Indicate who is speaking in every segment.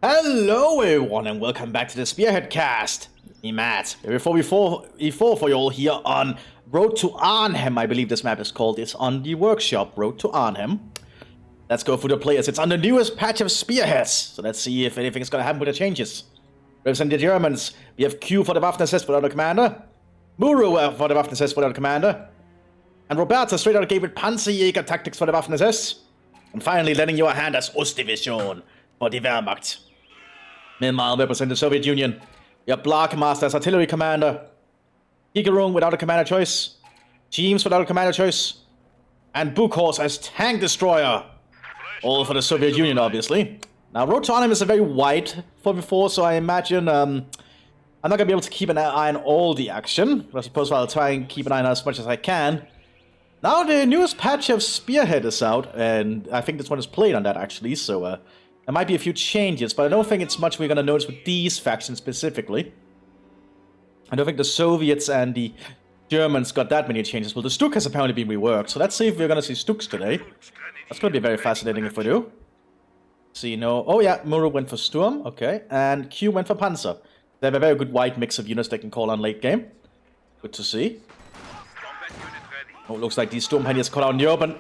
Speaker 1: Hello everyone and welcome back to the Spearhead cast. Me Matt. Before we fall for you all here on Road to Arnhem, I believe this map is called. It's on the workshop, Road to Arnhem. Let's go through the players. It's on the newest patch of Spearheads. So let's see if anything's gonna happen with the changes. Represent the Germans. We have Q for the Waffenassist without a commander. Muru for the Waffenassist without a commander. And Roberta straight out of the gate with Panzerjäger tactics for the Waffenassist. And finally lending you a hand as Ostdivision for the Wehrmacht. Meanwhile, represent the Soviet Union. We have Blackmaster as artillery commander. Gigerung without a commander choice. Teams without a commander choice. And Bukhorst as tank destroyer. All for the Soviet Union, obviously. Now, Road to Arnhem is a very wide 4v4, so I imagine I'm not going to be able to keep an eye on all the action. But I suppose I'll try and keep an eye on as much as I can. Now, the newest patch of Spearhead is out, and I think this one is played on that, actually, so there might be a few changes, but I don't think it's much we're going to notice with these factions specifically. I don't think the Soviets and the Germans got that many changes. Well, the Stuk has apparently been reworked, so let's see if we're going to see Stuks today. That's going to be very fascinating if we do. See, no... Oh yeah, Muru went for Sturm, okay, and Q went for Panzer. They have a very good wide mix of units they can call on late game. Good to see. Oh, it looks like these Sturmpanzers caught out in the open.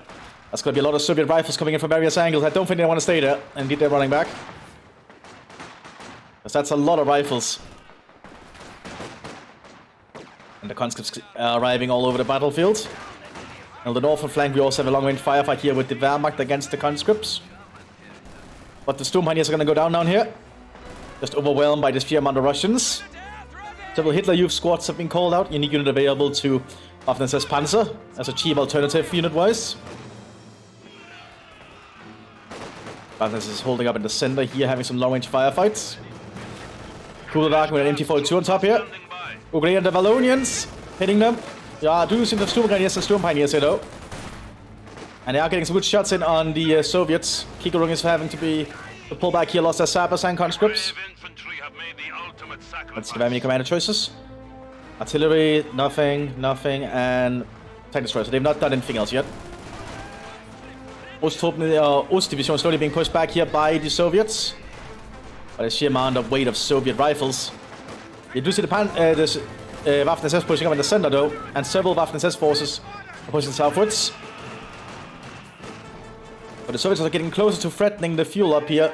Speaker 1: That's going to be a lot of Soviet rifles coming in from various angles. I don't think they want to stay there. Indeed, they're running back. Because that's a lot of rifles. And the conscripts are arriving all over the battlefield. On the northern flank, we also have a long-range firefight here with the Wehrmacht against the conscripts. But the Sturmpanzers are going to go down here. Just overwhelmed by the sheer amount of Russians. Several Hitler Youth squads have been called out. Unique unit available to Waffenassist Panzer as a cheap alternative unit-wise. Waffenassist is holding up in the center here, having some long-range firefights. Cool Dark with an MT-42 on top here. Ugly and the Wallonians hitting them. Yeah, do see the Sturmpanzers and Sturmpanzers here though. And they are getting some good shots in on the Soviets. Kikerung is having to pull back here, lost their sappers and conscripts. Let's see if I have any commander choices. Artillery, nothing, and tank destroyer. So they've not done anything else yet. Ostdivision slowly being pushed back here by the Soviets. By the sheer amount of weight of Soviet rifles. You do see the Waffen-SS pushing up in the center though, and several Waffen-SS forces are pushing southwards. But the Soviets are getting closer to threatening the fuel up here.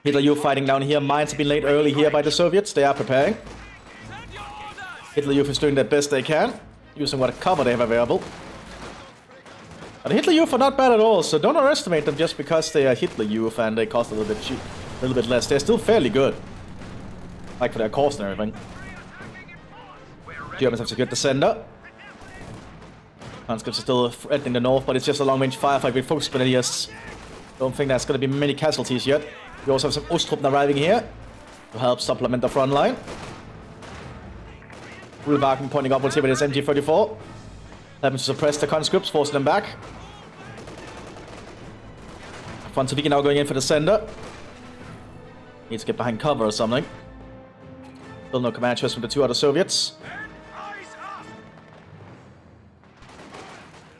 Speaker 1: Hitler Youth fighting down here. Mines have been laid early here by the Soviets. They are preparing. Hitler Youth is doing their best they can, using what cover they have available. But the Hitler Youth are not bad at all, so don't underestimate them just because they are Hitler Youth and they cost a little bit cheap, a little bit less. They're still fairly good, like for their cost and everything. Germans have secured the center. Conscripts are still threatening the north, but it's just a long-range firefight with focus grenadiers. Don't think there's going to be many casualties yet. We also have some Osttruppen arriving here to help supplement the front line. Ulbaken pointing upwards here with his MG-34. Having to suppress the conscripts, forcing them back. Franzoviki now going in for the center. Needs to get behind cover or something. Still no command choice from the two other Soviets.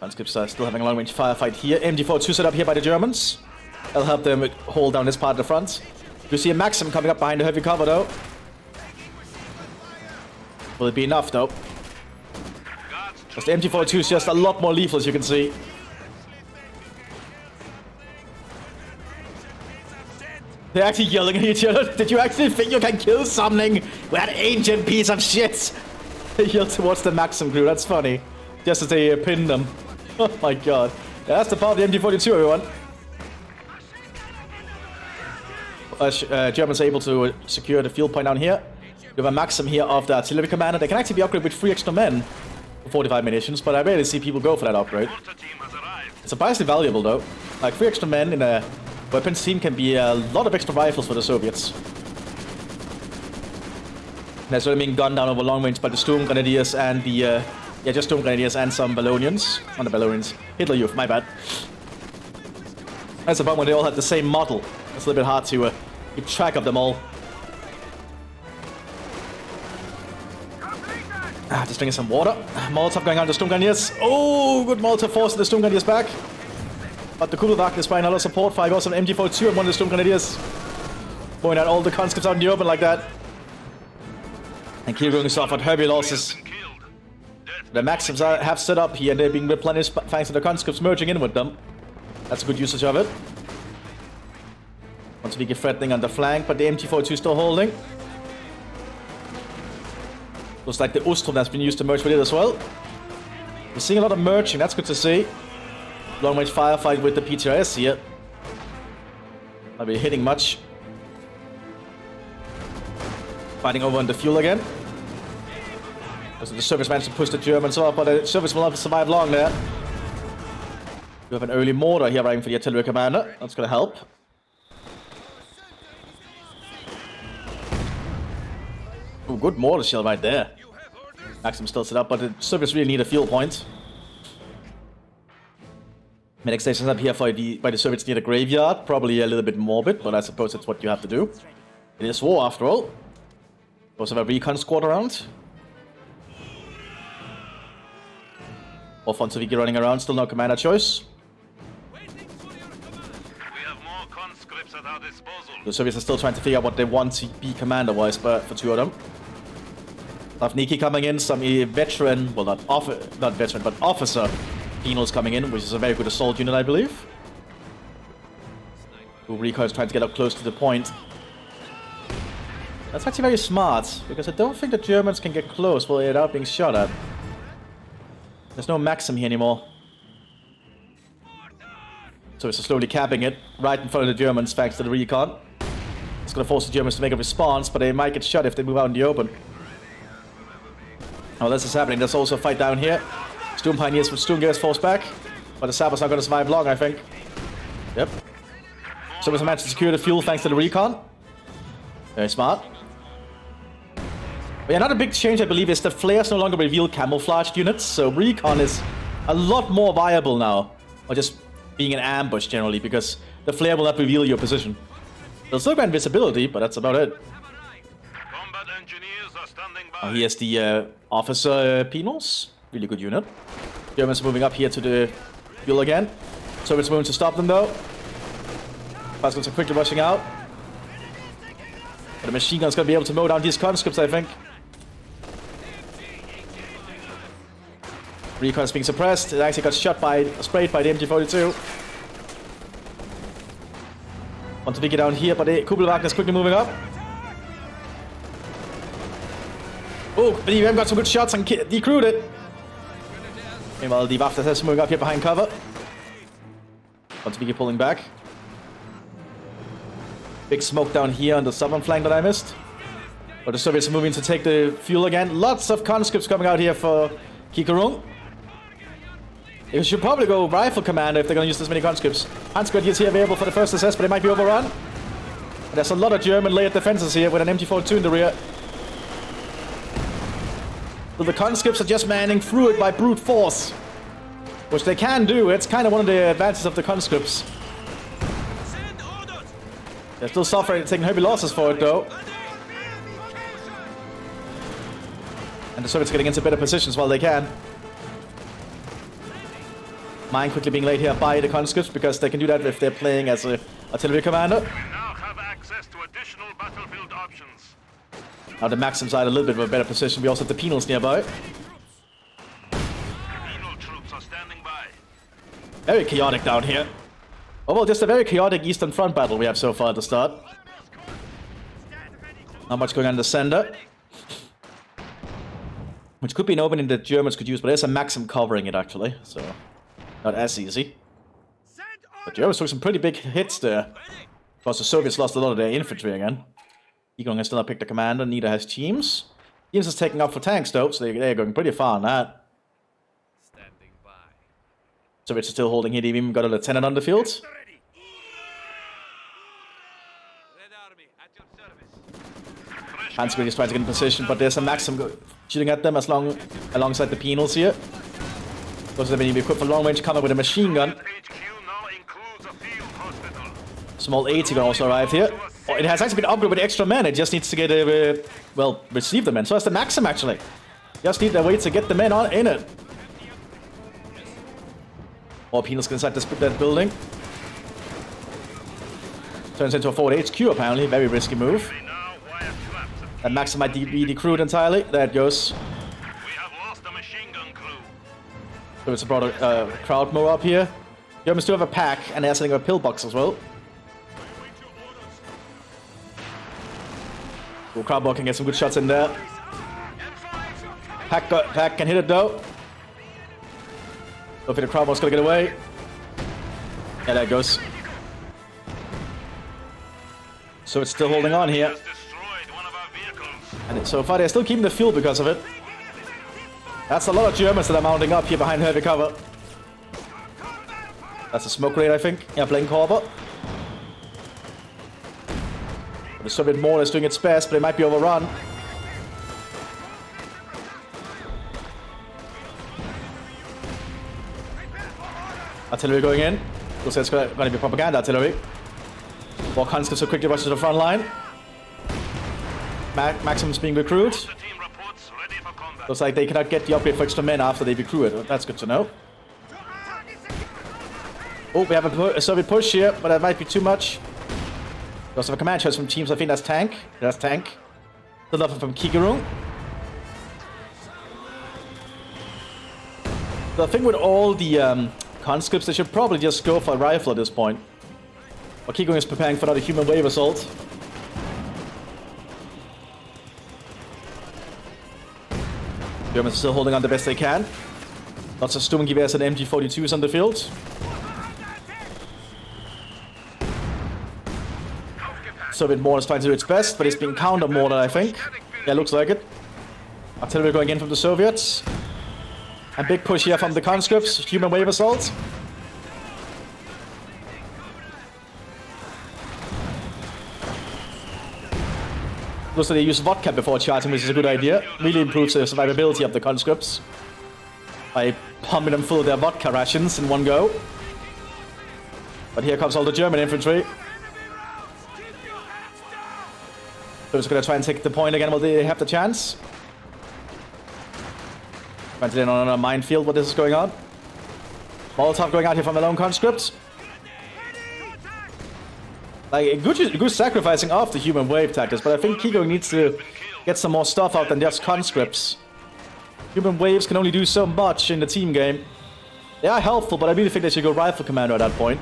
Speaker 1: Conscripts are still having a long-range firefight here. MG-42 set up here by the Germans. That'll help them hold down this part of the front. You see a Maxim coming up behind the heavy cover though. Will it be enough though? Because the MG-42 is just a lot more lethal, as you can see. They're actually yelling at each other. Did you actually think you can kill something? That ancient piece of shit! They yell towards the Maxim crew, that's funny. Just as they pin them. Oh my god. Yeah, that's the power of the MG-42, everyone. Germans are able to secure the field point down here. We have a Maxim here of the artillery commander. They can actually be upgraded with 3 extra men for 45 munitions, but I rarely see people go for that upgrade. It's surprisingly valuable though. Like 3 extra men in a weapons team can be a lot of extra rifles for the Soviets. That's already being gunned down over long range by the Sturm Grenadiers and the just Sturm Grenadiers and some Wallonians. Not the Wallonians. Hitler Youth, my bad. That's the problem when they all have the same model. It's a little bit hard to keep track of them all. Just drinking some water. Molotov going on to Sturm Grenadiers. Oh, good Molotov force the Sturm Grenadiers back. But the Kugelwagen is buying a lot of support fire. Goes on MG42 and one of the Storm Grenadiers. Going out all the conscripts out in the open like that. And Kirung is offered heavy losses. The Maxims have set up here and they're being replenished thanks to the conscripts merging in with them. That's a good usage of it. Once we get threatening on the flank, but the MG42 still holding. Looks like the Ustrom has been used to merge with it as well. We're seeing a lot of merging, that's good to see. Long range firefight with the PTRS here. Not really hitting much. Fighting over on the fuel again. So the service managed to push the Germans off, but the service will not survive long there. We have an early mortar here arriving for the artillery commander. That's gonna help. Oh, good mortar shell right there. Maxim still set up, but the service really need a fuel point. Medic stations up here by the Soviets near the graveyard. Probably a little bit morbid, but I suppose that's what you have to do. It is war after all. Also have a recon squad around. Or Fonsoviki running around, still no commander choice.
Speaker 2: We have more conscripts at our disposal.
Speaker 1: The Soviets are still trying to figure out what they want to be commander-wise, but for two of them. Niki coming in, some veteran, well not veteran, but officer penals coming in, which is a very good assault unit, I believe. Recon is trying to get up close to the point. That's actually very smart, because I don't think the Germans can get close without being shot at. There's no Maxim here anymore. So it's slowly capping it right in front of the Germans thanks to the recon. It's going to force the Germans to make a response, but they might get shot if they move out in the open. Oh, this is happening. There's also a fight down here. Storm Pioneers from Sturmgewehr's force back. But the Sabers not going to survive long, I think. Yep. So we managed to secure the fuel thanks to the recon. Very smart. But yeah, another big change, I believe, is that flares no longer reveal camouflaged units, so recon is a lot more viable now. Or just being an ambush, generally, because the flare will not reveal your position. It'll still grant visibility, but that's about it.
Speaker 2: Combat engineers are standing by.
Speaker 1: Oh, here's the officer penals. Really good unit. Germans moving up here to the fuel again. Soviets moving to stop them, though. Pascals are quickly rushing out. But the machine gun's gonna be able to mow down these conscripts, I think. Recon is being suppressed. It actually got sprayed by the MG42. Want to pick it down here, but the Kugelwagen is quickly moving up. Oh, but we haven't got some good shots and decrewed it. Meanwhile, the Waffen is moving up here behind cover. Want to be pulling back. Big smoke down here on the southern flank that I missed. But the Soviets are moving to take the fuel again. Lots of conscripts coming out here for Kikurung. They should probably go rifle commander if they're going to use this many conscripts. Hansgard is here available for the first SS, but they might be overrun. And there's a lot of German layered defenses here with an MG42 in the rear. So the conscripts are just manning through it by brute force. Which they can do. It's kind of one of the advantages of the conscripts. They're still suffering, taking heavy losses for it though. And the Soviets getting into better positions while they can. Mine quickly being laid here by the conscripts because they can do that if they're playing as an artillery commander.
Speaker 2: We now have access to additional battlefield options.
Speaker 1: Now the Maxims are in a little bit of a better position. We also have the penals nearby.
Speaker 2: Penal troops are standing by.
Speaker 1: Very chaotic down here. Oh well, just a very chaotic Eastern Front battle we have so far at the start. Not much going on in the center. Which could be an opening that Germans could use, but there's a Maxim covering it actually, so not as easy. But Germans took some pretty big hits there. Plus the Soviets lost a lot of their infantry again. Egon has still not picked the commander, neither has Teams. Teams is taking up for tanks though, so they're going pretty far on that. Soviets are still holding here, they've even got a lieutenant on the field. Hansgard is trying to get in position, but there's a Maxim shooting at them alongside the penals here. Those are going to be equipped for long range combat with a machine gun. Small 80 gun also arrived here. Oh, it has actually been upgraded with extra men, it just needs to get well, receive the men. So has the Maxim actually. Just need a way to get the men in it. More penals inside that building. Turns into a forward HQ apparently. Very risky move. That Maxim might be decrewed entirely. There it goes.
Speaker 2: We have lost a machine gun crew.
Speaker 1: So it's brought a crowd more up here. Germans do have a pack, and they're setting up a pillbox as well. Cool, crowdball can get some good shots in there. Pack can hit it though. Hopefully the crowdball's gonna get away. Yeah, there it goes. So it's still holding on here. And so far they're still keeping the fuel because of it. That's a lot of Germans that are mounting up here behind heavy cover. That's a smoke grenade, I think. Yeah, Blink Harbor. The Soviet mortar is doing its best, but it might be overrun. Artillery going in. Looks like it's going to be propaganda artillery. Balkans so quickly rushes to the front line. Maxim's being recruited. Looks like they cannot get the upgrade for extra men after they recruit it. That's good to know. Oh, we have a Soviet push here, but that might be too much. We also have a command shots from teams. I think that's tank. That's tank. Still nothing from Kigerung. The thing with all the conscripts, they should probably just go for a rifle at this point. But Kigerung is preparing for another human wave assault. Germans are still holding on the best they can. Lots of Sturmgewehrs and MG42s on the field. Soviet mortar is trying to do its best, but it's being counter-mortared, I think. Yeah, looks like it. Artillery going in from the Soviets. And big push here from the conscripts. Human wave assault. Looks like they use vodka before charging, which is a good idea. Really improves the survivability of the conscripts by pumping them full of their vodka rations in one go. But here comes all the German infantry. So it's going to try and take the point again while they have the chance. Trying to land on a minefield what this is going on. Molotov going out here from the lone conscripts. Like, good sacrificing of the human wave tactics, but I think Kigerung needs to get some more stuff out than just conscripts. Human waves can only do so much in the team game. They are helpful, but I really think they should go rifle commander at that point.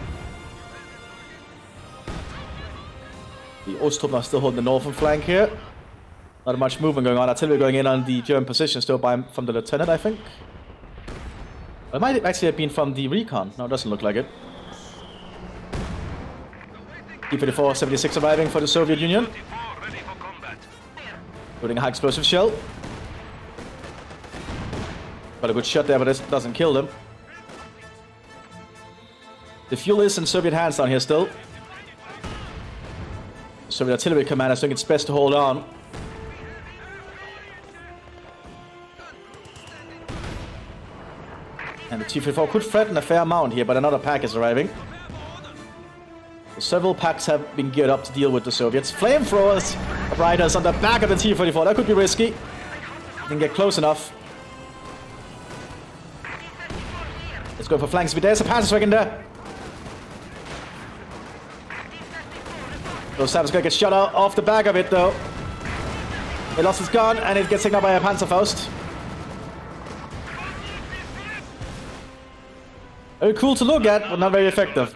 Speaker 1: The Osttruppen are still holding the northern flank here. Not much movement going on. Artillery going in on the German position, still from the lieutenant, I think. It might actually have been from the recon. No, it doesn't look like it. T-34 76 arriving for the Soviet Union. Loading a high explosive shell. Got a good shot there, but this doesn't kill them. The fuel is in Soviet hands down here still. Soviet artillery commanders doing its best to hold on. And the T-34 could threaten a fair amount here, but another pack is arriving. Several packs have been geared up to deal with the Soviets. Flamethrowers, riders on the back of the T-34. That could be risky. Didn't get close enough. Let's go for flank speed. There's a Panzerwagen there. Sam's gonna get shot out off the back of it though. He lost his gun and it gets taken out by a Panzerfaust. Very cool to look at, but not very effective.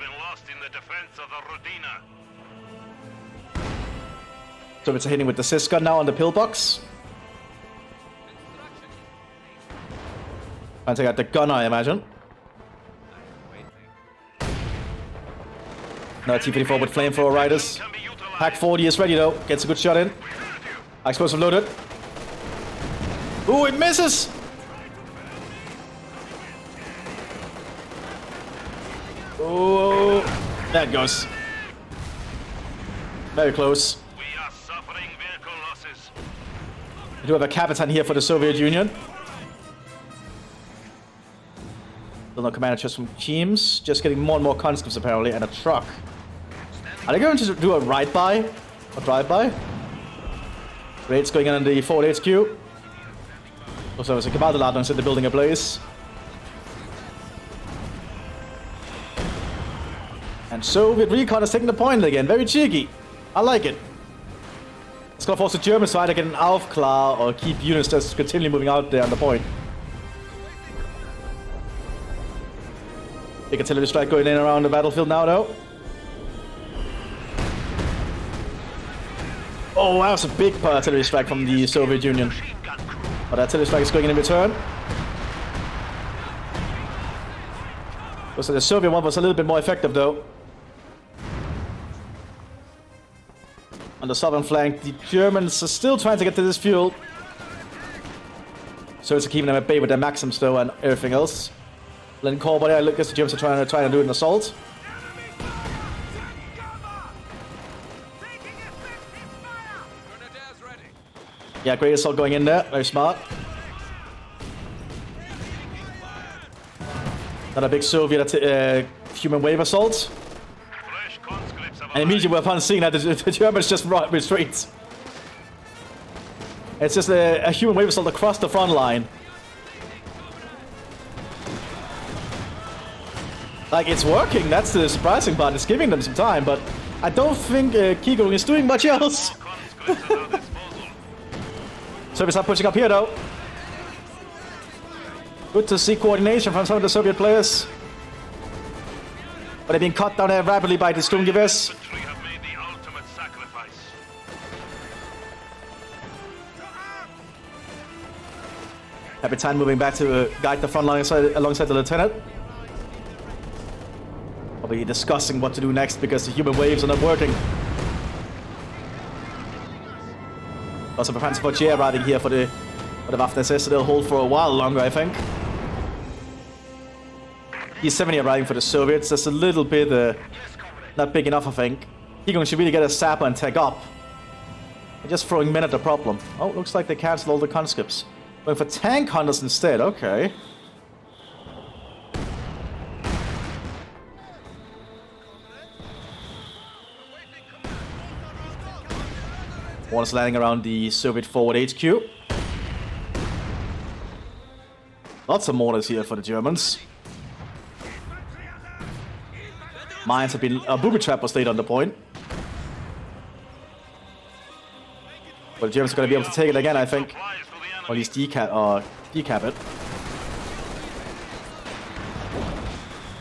Speaker 1: So it's hitting with the Sys gun now on the pillbox. Trying to take out the gun, I imagine. No T-34 with flamethrower riders. Pack 40 is ready though. Gets a good shot in. Explosive loaded. Ooh, it misses! Oh, there it goes. Very close.
Speaker 2: We are suffering vehicle losses.
Speaker 1: We do have a Kapitan here for the Soviet Union. Still no commander just from teams. Just getting more and more conscripts apparently, and a truck. Are they going to do a ride-by? Or drive-by? Raids going on in the forward HQ. Also, there's a Kavalderladung in the building ablaze. And Soviet recon is taking the point again. Very cheeky. I like it. It's gonna force the Germans to either get an Aufklar or keep units just continually moving out there on the point. Big artillery strike going in around the battlefield now, though. Oh, that was a big artillery strike from the Soviet Union. But artillery strike is going in return. Looks like the Soviet one was a little bit more effective, though. On the southern flank, the Germans are still trying to get to this fuel. So it's keeping them at bay with their Maxims, though, and everything else. Letting call, but I guess the Germans are trying to do an assault. Yeah, great assault going in there. Very smart. Another big Soviet human wave assault. And immediately upon seeing that, the Germans just retreat. It's just a human wave assault across the front line. Like, it's working. That's the surprising part. It's giving them some time, but I don't think Kigong is doing much else. Soviets are pushing up here, though. Good to see coordination from some of the Soviet players. But they're being cut down there rapidly by the Sturmgewehrs. Capitan moving back to guide the front line alongside the lieutenant. Probably discussing what to do next because the human waves are not working. Also, for Panzer IV arriving here for the Waffen-SS, so they'll hold for a while longer, I think. E-70 arriving for the Soviets. That's a little bit not big enough, I think. Kigong should really get a sapper and tag up. They're just throwing men at the problem. Oh, looks like they cancelled all the conscripts. Going for tank hunters instead, okay. One is landing around the Soviet forward HQ. Lots of mortars here for the Germans. Mines have been... A booby trap was laid on the point. But the Germans are going to be able to take it again, I think. Or at least decap it.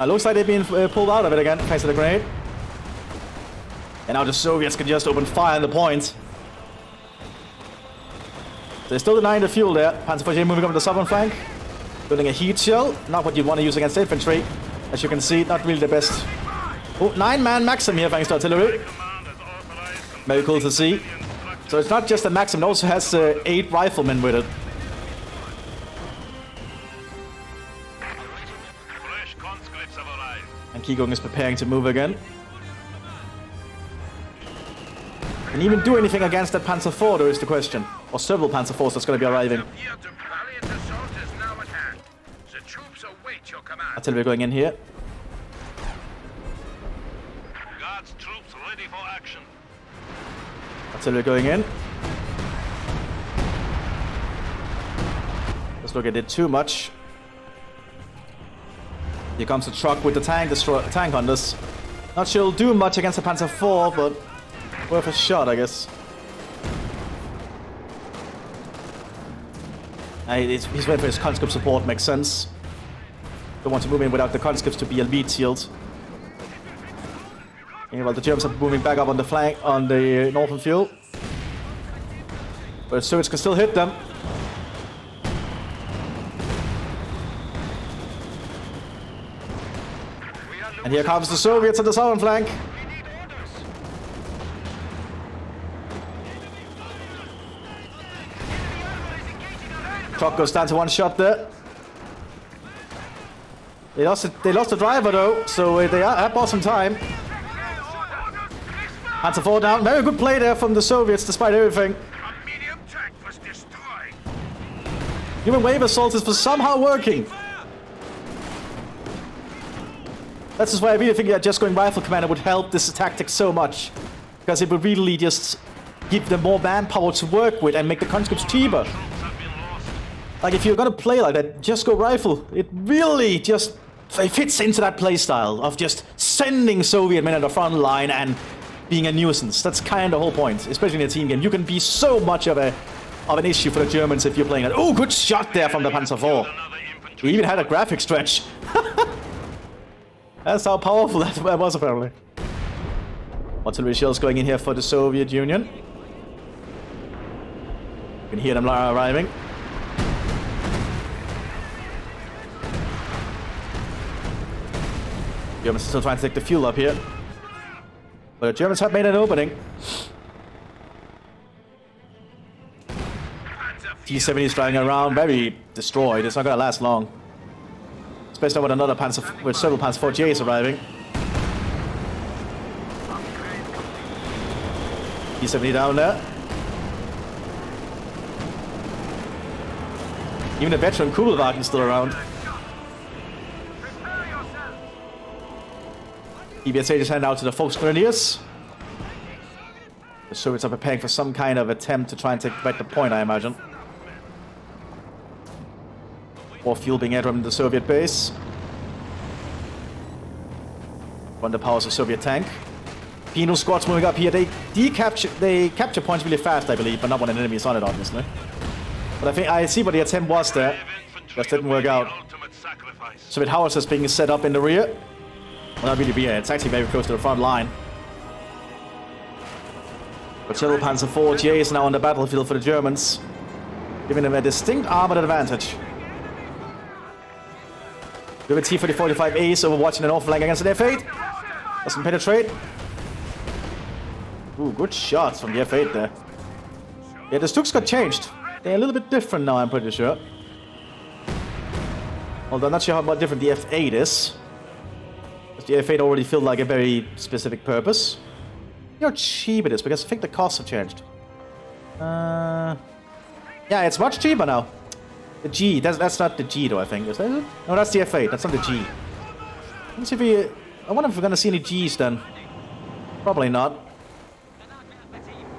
Speaker 1: It looks like they've been pulled out of it again, thanks to the grenade. And now the Soviets can just open fire on the point. They're still denying the fuel there. Panzer IV moving up to the southern flank. Building a heat shell. Not what you'd want to use against infantry. As you can see, not really the best. Oh, 9-man Maxim here thanks to artillery. Very cool to see. So it's not just a Maxim, it also has 8 riflemen with it. And Kigong is preparing to move again. Can he even do anything against that Panzer IV, though, is the question. Or several Panzer IVs that's going to be arriving. Artillery going in here.
Speaker 2: Guards troops ready for action.
Speaker 1: Artillery going in. Let's look at it too much. Here comes the truck with the tank hunters. Not sure it'll do much against the Panzer IV, but worth a shot, I guess. He's waiting for his conscript support, makes sense. Don't want to move in without the conscripts to be elite shield. Meanwhile, the Germans are moving back up on the flank, on the northern field. But Soviets can still hit them. And here comes the Soviets on the southern flank. Truck goes down to one shot there. They lost the driver though, so they have bought some time. Panzer IV down. Very good play there from the Soviets despite everything. Human wave assault is for somehow working. That's just why I really think that just going rifle commander would help this tactic so much. Because it would really just give them more manpower to work with and make the conscripts cheaper. Like, if you're gonna play like that, just go rifle. It really just it fits into that playstyle of just sending Soviet men at the front line and being a nuisance. That's kind of the whole point, especially in a team game. You can be so much of an issue for the Germans if you're playing it. Oh, good shot there from the Panzer IV. He even had a graphic stretch. That's how powerful that was, apparently. Artillery shells going in here for the Soviet Union. You can hear them arriving. Germans are still trying to take the fuel up here. But the Germans have made an opening. T-70 is driving around, very destroyed. It's not going to last long. Especially with another with several Panzer IV Js arriving. T-70 down there. Even the veteran Kugelwagen is still around. EBSA just handed out to the Volksgrenadiers. The Soviets are preparing for some kind of attempt to try and take back the point, I imagine. More fuel being added from the Soviet base. Run the powers of Soviet tank. Penal squads moving up here. They capture points really fast, I believe, but not when an enemy is on it, obviously. But I think I see what the attempt was there. Just didn't work out. Soviet howitzers being set up in the rear. Well, not really rear. It's actually very close to the front line. But several Panzer IV Js now on the battlefield for the Germans, giving them a distinct armored advantage. We have a T-40-45 Ace overwatching an off flank against an F-8. Doesn't penetrate. Ooh, good shots from the F-8 there. Yeah, the Stuks got changed. They're a little bit different now, I'm pretty sure. Although I'm not sure how much different the F-8 is. Because the F-8 already filled like a very specific purpose. You know how cheap it is, because I think the costs have changed. Yeah, it's much cheaper now. The G, that's not the G though, I think. Is that it? No, that's the F8, that's not the G. Let's see if I wonder if we're gonna see any Gs then. Probably not.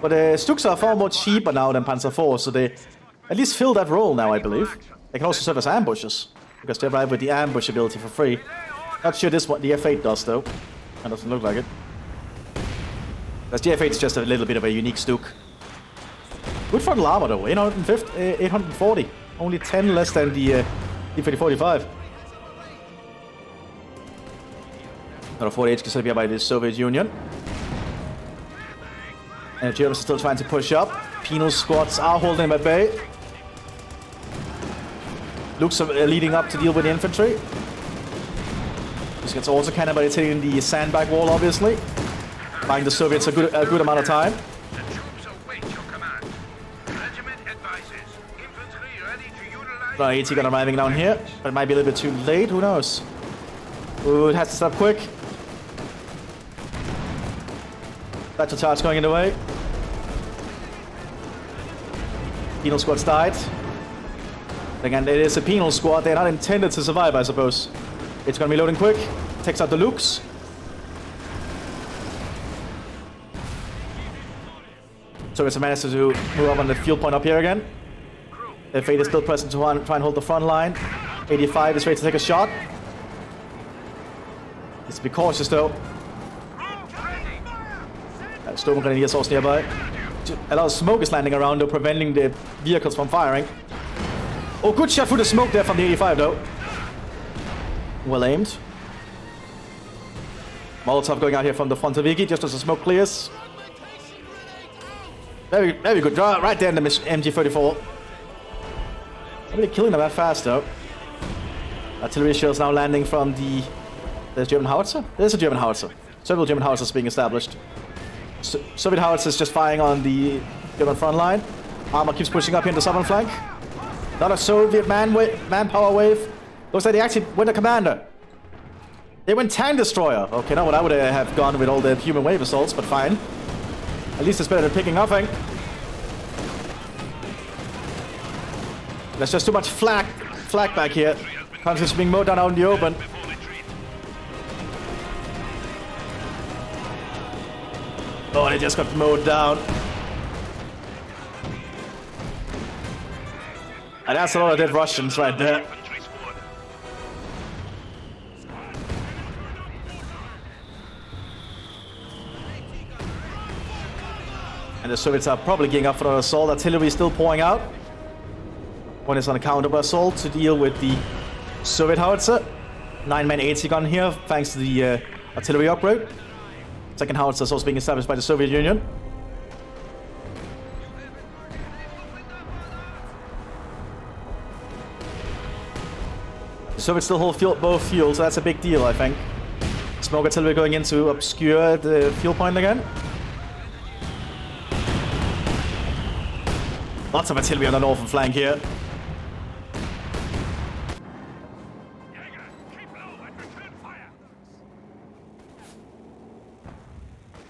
Speaker 1: But Stuks are far more cheaper now than Panzer IV, so they at least fill that role now, I believe. They can also serve as ambushes, because they arrive with the ambush ability for free. Not sure this what the F8 does though. That doesn't look like it. Because the F8 is just a little bit of a unique Stuk. Good frontal armor though, 840. Only 10 less than the T-40-45. Another 40 HQ set up here by the Soviet Union. And the Germans are still trying to push up. Penal squads are holding them at bay. Lukes are leading up to deal with the infantry. This gets also cannonballed hitting the sandbag wall, obviously. Buying the Soviets a good amount of time. Right, AT gun arriving down here, but it might be a little bit too late, who knows? Ooh, it has to stop quick. Battle charge going in the way. Penal squad's died. Again, it is a penal squad, they're not intended to survive, I suppose. It's gonna be loading quick, takes out the Lukes. So it's a managed to move up on the fuel point up here again. The F8 is still present to try and hold the front line. 85 is ready to take a shot. Needs to be cautious though. Storm Grenadiers also nearby. A lot of smoke is landing around though, preventing the vehicles from firing. Oh, good shot through the smoke there from the 85 though. Well aimed. Molotov going out here from the Fontaviki just as the smoke clears. Very, very good draw right there in the MG34. Not really killing them that fast though. Artillery shells now landing from there's German howitzer? There's a German howitzer. Several German howitzers being established. Soviet howitzers just firing on the German front line. Armor keeps pushing up here in the southern flank. Not a Soviet manpower wave. Looks like they actually went a commander. They went tank destroyer. Okay, not what I would have gone with all the human wave assaults, but fine. At least it's better than picking nothing. There's just too much flak back here. Country's being mowed down out in the open. Oh, they just got mowed down. And that's a lot of dead Russians right there. And the Soviets are probably gearing up for an assault. Artillery is still pouring out. One is on a counter assault to deal with the Soviet howitzer. 9-man 80 gun here, thanks to the artillery upgrade. Second howitzer is also being established by the Soviet Union. The Soviets still hold both fuels, so that's a big deal, I think. Smoke artillery going in to obscure the fuel point again. Lots of artillery on the northern flank here.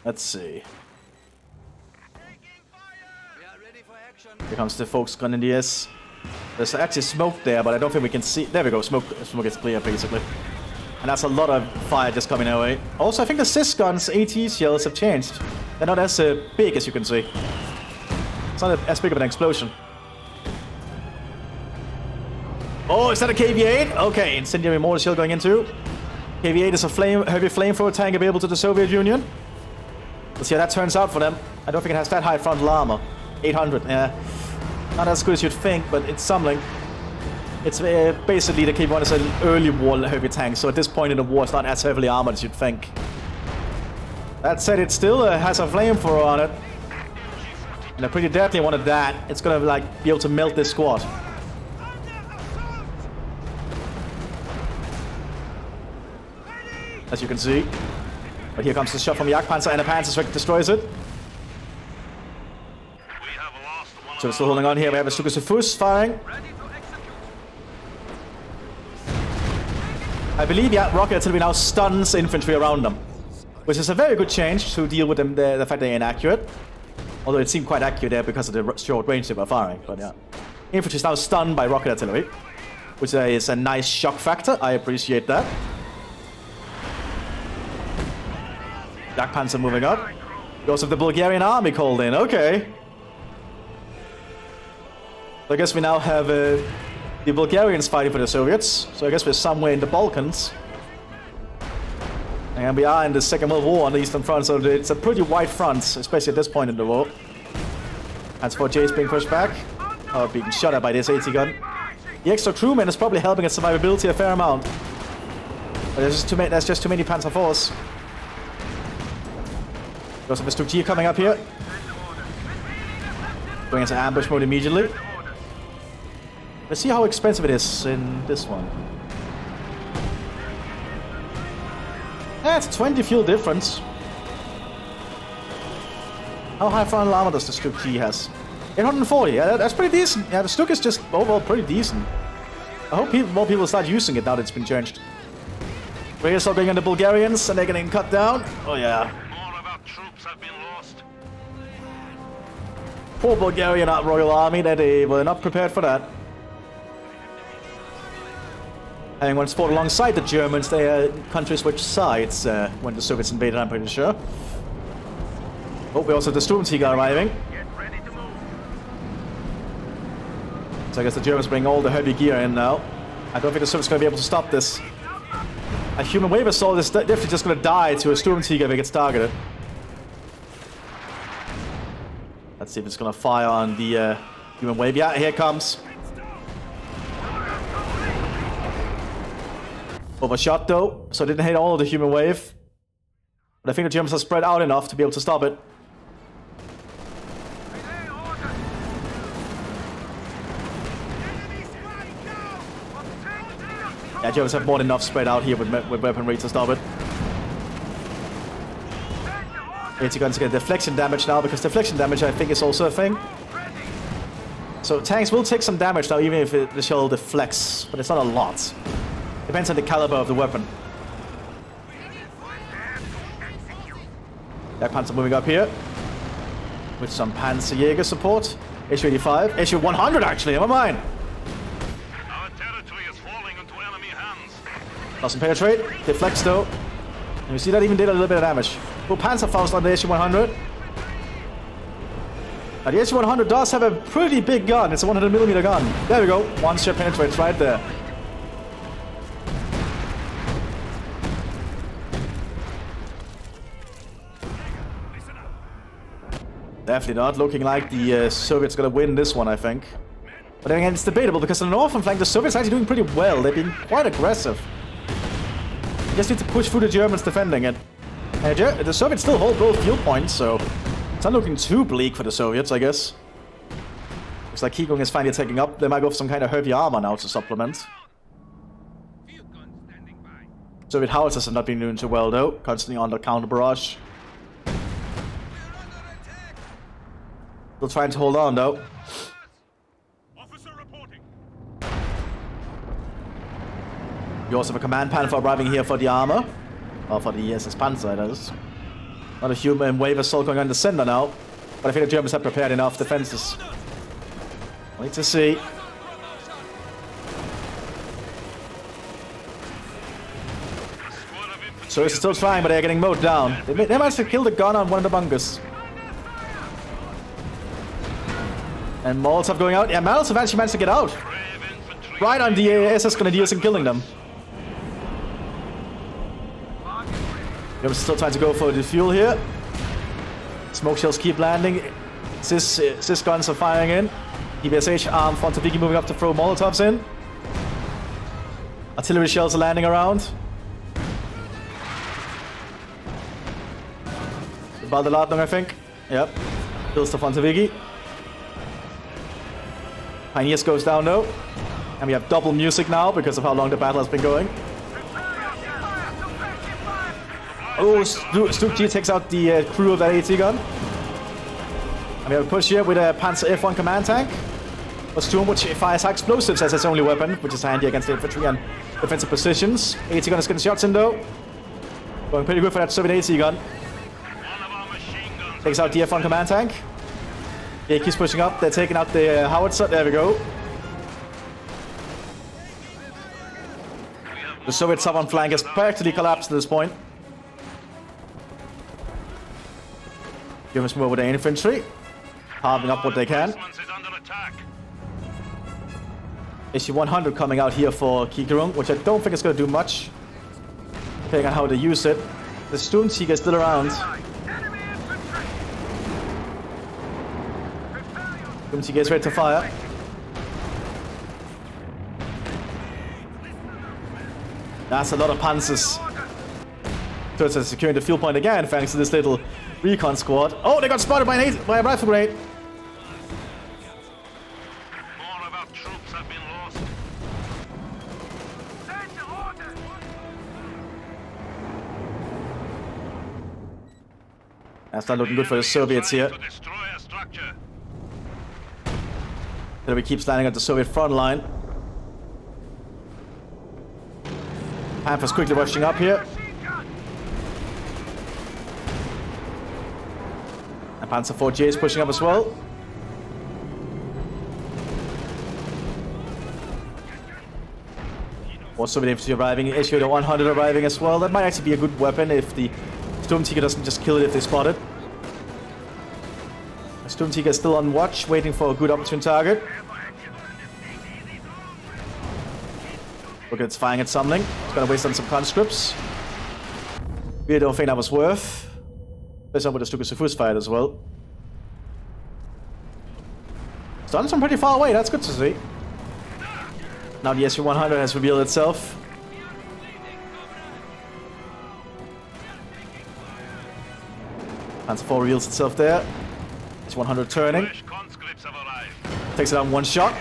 Speaker 1: Let's see. Here comes the folks Grenadiers. There's actually smoke there, but I don't think we can see. There we go. Smoke is clear, basically. And that's a lot of fire just coming our way. Also, I think the Cis guns, AT shells, have changed. They're not as big as you can see. It's not as big of an explosion. Oh, is that a KV-8? Okay, incendiary mortar shell going into. KV-8 is a heavy flamethrower tank available to the Soviet Union. Let's see how that turns out for them. I don't think it has that high frontal armor. 800, yeah. Not as good as you'd think, but it's something. It's basically the KV-1 is an early war heavy tank, so at this point in the war it's not as heavily armored as you'd think. That said, it still has a flamethrower on it. And a pretty deadly one at that. It's gonna like be able to melt this squad. As you can see. But here comes the shot from Jagdpanzer, and a Panzerschreck destroys it. So we're still holding on here. We have a Stukas firing. I believe, yeah, rocket artillery now stuns infantry around them. Which is a very good change to deal with them, the fact they're inaccurate. Although it seemed quite accurate there because of the short range they were firing. But yeah. Infantry is now stunned by rocket artillery. Which is a nice shock factor. I appreciate that. Jagdpanzer moving up. We also have the Bulgarian army called in. Okay. So I guess we now have the Bulgarians fighting for the Soviets. So I guess we're somewhere in the Balkans. And we are in the Second World War on the Eastern Front, so it's a pretty wide front, especially at this point in the war. As for J's being pushed back, or being shot at by this 80 gun. The extra crewman is probably helping its survivability a fair amount. But there's just too many Panzer IVs. We also have Mr. G coming up here. Going into ambush mode immediately. Let's see how expensive it is in this one. Yeah, it's 20 fuel difference. How high frontal armor does the Stuk G has? 840, yeah, that's pretty decent. Yeah, the Stuk is just overall pretty decent. I hope more people start using it now that it's been changed. We're also going on the Bulgarians and they're getting cut down. Oh yeah.
Speaker 2: Have been lost.
Speaker 1: Poor Bulgarian Royal Army, they were not prepared for that. And once fought alongside the Germans, their countries switched sides when the Soviets invaded, I'm pretty sure. Oh, we also have the Sturmtiger arriving. So I guess the Germans bring all the heavy gear in now. I don't think the Soviets are going to be able to stop this. A human wave assault is definitely just going to die to a Sturmtiger if it gets targeted. Let's see if it's gonna fire on the human wave. Yeah, here it comes. Overshot though, so it didn't hit all of the human wave. But I think the Germans are spread out enough to be able to stop it. Yeah, Germans have more than enough spread out here with weaponry to stop it. 80 guns get deflection damage now, because deflection damage I think is also a thing. So tanks will take some damage now, even if the shell deflects, but it's not a lot. Depends on the caliber of the weapon. Jagdpanzer moving up here. With some Panzerjäger support. Issue 85. Issue 100 actually, never mind.
Speaker 2: Our territory is falling into enemy hands.
Speaker 1: Doesn't penetrate. Deflects though. And you see that even did a little bit of damage. Well, Panzerfaust on the Issue 100. Now the Issue 100 does have a pretty big gun. It's a 100mm gun. There we go. One shot penetrates right there. Definitely not looking like the Soviets gonna win this one, I think. But then again, it's debatable because on the northern flank, the Soviets are actually doing pretty well. They're being quite aggressive. You just need to push through the Germans defending it. The Soviets still hold both field points, so it's not looking too bleak for the Soviets, I guess. Looks like Kiegung is finally taking up. They might go for some kind of heavy armor now to supplement. Soviet howitzers have not been doing too well, though. Constantly under counter barrage. Still trying to hold on, though.
Speaker 2: Officer reporting.
Speaker 1: You also have a command panzer arriving here for the armor. Or for the SS Panzer, that is. Not a human wave assault going on in the center now. But I think the Germans have prepared enough defenses. We'll need to see. So it's still trying, but they're getting mowed down. They managed to kill the gun on one of the bunkers. And Molotov going out. Yeah, Molotov actually managed to get out. Right on the SS Grenadiers and killing them. They're still trying to go for the fuel here. Smoke shells keep landing. Cis guns are firing in. DBSH armed Fontaviki moving up to throw Molotovs in. Artillery shells are landing around. The Baldeladung, I think. Yep. Kills the Fontaviki. Pioneers goes down though. And we have double music now because of how long the battle has been going. Oh, Stuk takes out the crew of that AT gun. And we have a push here with a Panzer F1 command tank. But Sturm, which fires high explosives as its only weapon, which is handy against the infantry and defensive positions. AT gun is getting shots in though. Going pretty good for that Soviet AT gun. Takes out the F1 command tank. Yeah, keeps pushing up. They're taking out the howitzer. There we go. The Soviet southern flank has practically collapsed at this point. Germans move over the infantry, carving up what they can. SU-100 coming out here for Kiegung, which I don't think is going to do much, depending on how they use it. The Sturmtiger is still around. Sturmtiger is ready to fire. That's a lot of panzers. Turks are securing the fuel point again, thanks to this little recon squad. Oh, they got spotted by a rifle grenade.
Speaker 2: More of our troops have been lost.
Speaker 1: That's not looking good for the Soviets here.
Speaker 2: To destroy a structure.
Speaker 1: We keep landing at the Soviet front line. Panthers quickly rushing up here. And Panzer 4J is pushing up as well. More Soviet infantry arriving. SU-100 arriving as well. That might actually be a good weapon if the Sturmtiger doesn't just kill it if they spot it. The Sturmtiger is still on watch, waiting for a good opportune target. Look, it's firing at something. It's gonna waste on some conscripts. We don't think that was worth. There's some with the Stuka fired as well. Stunned from pretty far away, that's good to see. Now the SU-100 has revealed itself. Panzer 4 reveals itself there. SU-100 turning. Takes it out in one shot.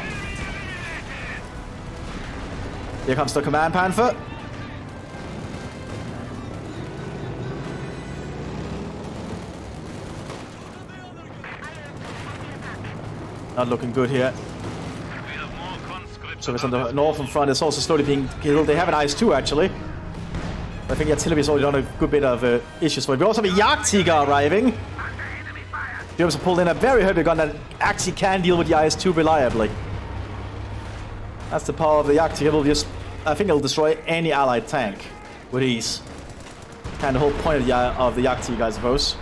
Speaker 1: Here comes the command panther. Not looking good here. So it's on the northern front. It's also slowly being killed. They have an IS-2 actually. I think the artillery has already done a good bit of issues for it. We also have a Jagdtiger arriving. Germans have pulled in a very heavy gun that actually can deal with the IS-2 reliably. That's the power of the Jagdtiger. I think it'll destroy any allied tank with ease. Kind of the whole point of the Jagdtiger, I suppose.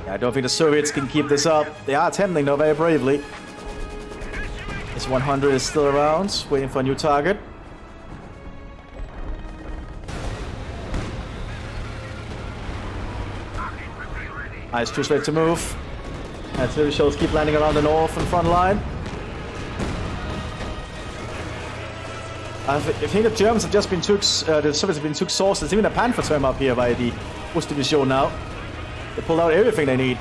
Speaker 1: I don't think the Soviets can keep this up. They are attempting though very bravely. This 100 is still around, waiting for a new target. IS-2's ready to move. Artillery shells keep landing around the north and front line. I think the Germans have just been took, the Soviets have been took sources, even a Panther term up here by the Ostdivision now. They pulled out everything they need.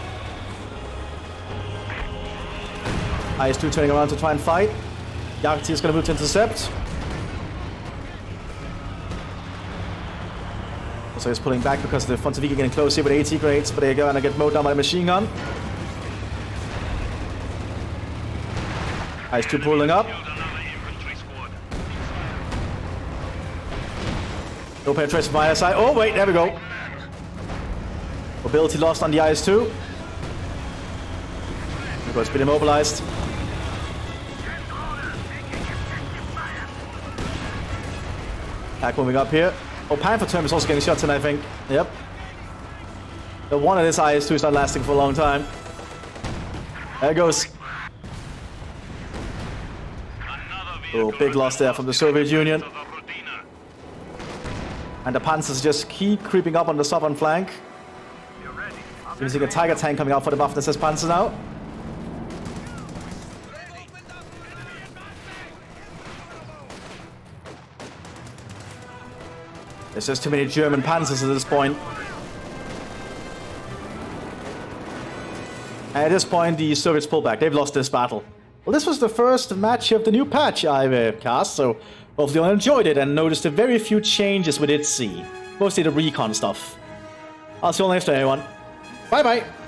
Speaker 1: IS-2 turning around to try and fight. Jagdtier is going to move to intercept. So he's pulling back because the Fontaviga getting close here with AT grades, but they're going to get mowed down by the machine gun. IS-2 pulling up. No penetration from ISI. Oh, wait, there we go. Mobility lost on the IS-2. It's been immobilized. Attack moving up here. Oh, Panther term is also getting shots in, I think. Yep. The one of this IS-2 is not lasting for a long time. There it goes. Oh, big loss there from the Soviet Union. And the Panzers just keep creeping up on the southern flank. Using a Tiger tank coming out for the buff that says Panzer now. There's just too many German Panzers at this point. At this point, the Soviets pull back. They've lost this battle. Well, this was the first match of the new patch I've cast, so hopefully you all enjoyed it and noticed a very few changes we did see. Mostly the recon stuff. I'll see you all next time, everyone. Bye-bye!